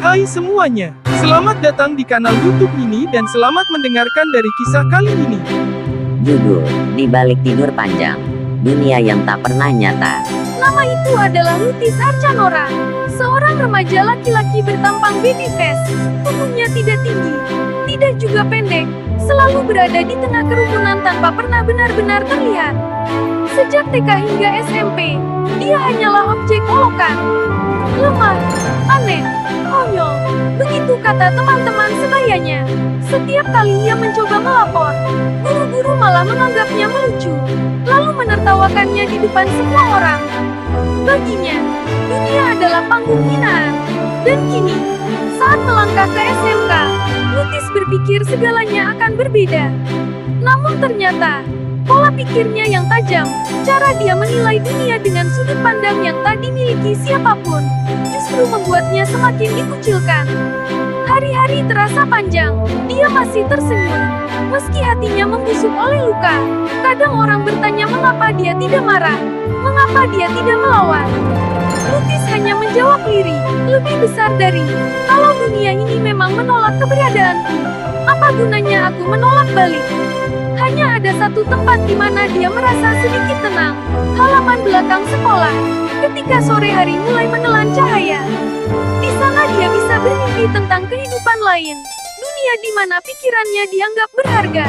Hai semuanya. Selamat datang di kanal YouTube ini dan selamat mendengarkan dari kisah kali ini. Judul, Di Balik Tidur Panjang, Dunia yang Tak Pernah Nyata. Nama itu adalah Lutis Arcanora, seorang remaja laki-laki bertampang baby face. Tubuhnya tidak tinggi, tidak juga pendek, selalu berada di tengah kerumunan tanpa pernah benar-benar terlihat. Sejak TK hingga SMP, dia hanyalah objek olokan. Lemah, aneh, konyol, begitu kata teman-teman sebayanya. Setiap kali ia mencoba melapor, guru-guru malah menganggapnya melucu, lalu menertawakannya di depan semua orang. Baginya, dunia adalah panggung hinaan. Dan kini, saat melangkah ke SMK, Lutis berpikir segalanya akan berbeda. Namun ternyata, pola pikirnya yang tajam, cara dia menilai dunia dengan sudut pandang yang tak dimiliki siapapun, justru membuatnya semakin dikucilkan. Hari-hari terasa panjang, dia masih tersenyum, meski hatinya membusuk oleh luka. Kadang orang bertanya mengapa dia tidak marah, mengapa dia tidak melawan. Lutis hanya menjawab lirih, lebih besar dari, kalau dunia ini memang menolak keberadaanku, apa gunanya aku menolak balik? Hanya ada satu tempat di mana dia merasa sedikit tenang, halaman belakang sekolah. Ketika sore hari mulai menelan cahaya, di sana dia bisa bermimpi tentang kehidupan lain, dunia di mana pikirannya dianggap berharga.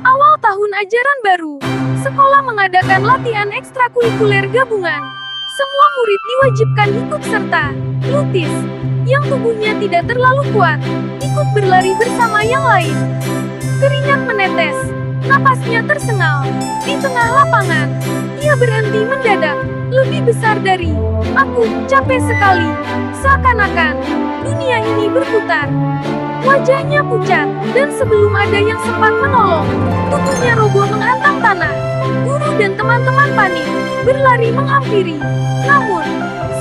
Awal tahun ajaran baru, sekolah mengadakan latihan ekstrakurikuler gabungan. Semua murid diwajibkan ikut serta. Lutis, yang tubuhnya tidak terlalu kuat, ikut berlari bersama yang lain. Keringat menetes, napasnya tersengal. Di tengah lapangan, ia berhenti mendadak. Lebih besar dari, aku capek sekali. Seakan-akan, dunia ini berputar. Wajahnya pucat, dan sebelum ada yang sempat menolong, tubuhnya roboh menghantam tanah. Guru dan teman-teman panik, berlari menghampiri. Namun,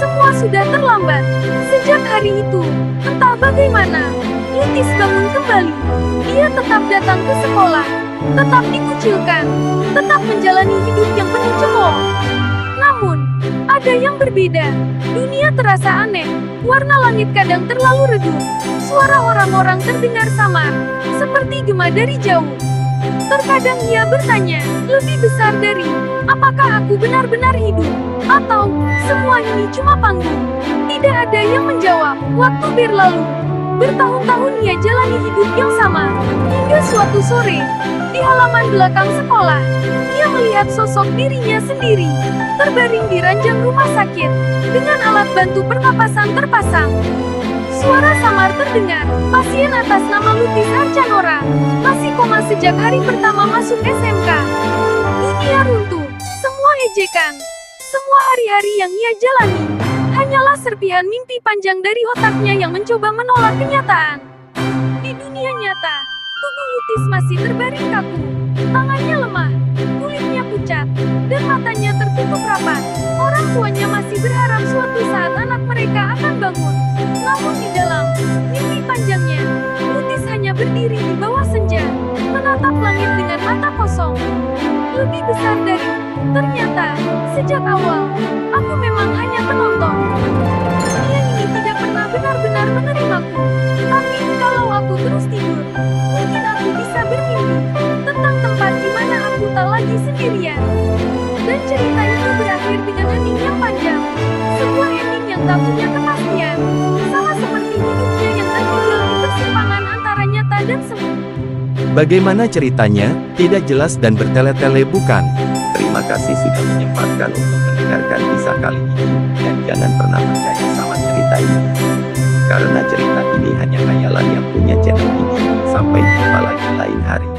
semua sudah terlambat. Sejak hari itu, entah bagaimana, Lutis bangun kembali. Dia tetap datang ke sekolah, tetap dikucilkan, tetap menjalani hidup yang penuh cemooh. Namun, ada yang berbeda. Dunia terasa aneh, warna langit kadang terlalu redup. Suara orang-orang terdengar samar, seperti gema dari jauh. Terkadang ia bertanya, lebih besar dari, apakah aku benar-benar hidup? Atau, semua ini cuma panggung? Tidak ada yang menjawab. Waktu berlalu. Bertahun-tahun ia jalani hidup yang sama. Hingga suatu sore, di halaman belakang sekolah, ia melihat sosok dirinya sendiri, terbaring di ranjang rumah sakit, dengan alat bantu pernapasan terpasang. Suara samar terdengar, pasien atas nama Lutis Arcanora, masih koma sejak hari pertama masuk SMK. Dunia runtuh, semua ejekan, semua hari-hari yang ia jalani, hanyalah serpihan mimpi panjang dari otaknya yang mencoba menolak kenyataan. Di dunia nyata, tubuh Lutis masih terbaring kaku, tangannya lemah, kulitnya pucat, dan matanya tertutup rapat. Orang tuanya masih berharap suatu saat anak mereka akan bangun. Namun di dalam mimpi panjangnya, Lutis hanya berdiri di bawah senja, menatap langit dengan mata kosong. Lebih besar dari, ternyata, sejak awal, aku memang hanya penonton. Dunia ini tidak pernah benar-benar menerimaku. Tapi, kalau aku terus tidur, mungkin aku bisa bermimpi tentang tempat di mana aku tak lagi sendirian. Dan cerita itu berakhir dengan ending yang panjang. Sebuah ending yang tak punya kepastian. Sama seperti hidupnya yang tertinggal di persimpangan antara nyata dan semu. Bagaimana ceritanya? Tidak jelas dan bertele-tele bukan? Terima kasih sudah menyempatkan untuk mendengarkan kisah kali ini. Dan jangan pernah percaya sama cerita ini. Karena cerita ini hanya khayalan yang punya channel ini. Sampai jumpa lagi lain hari.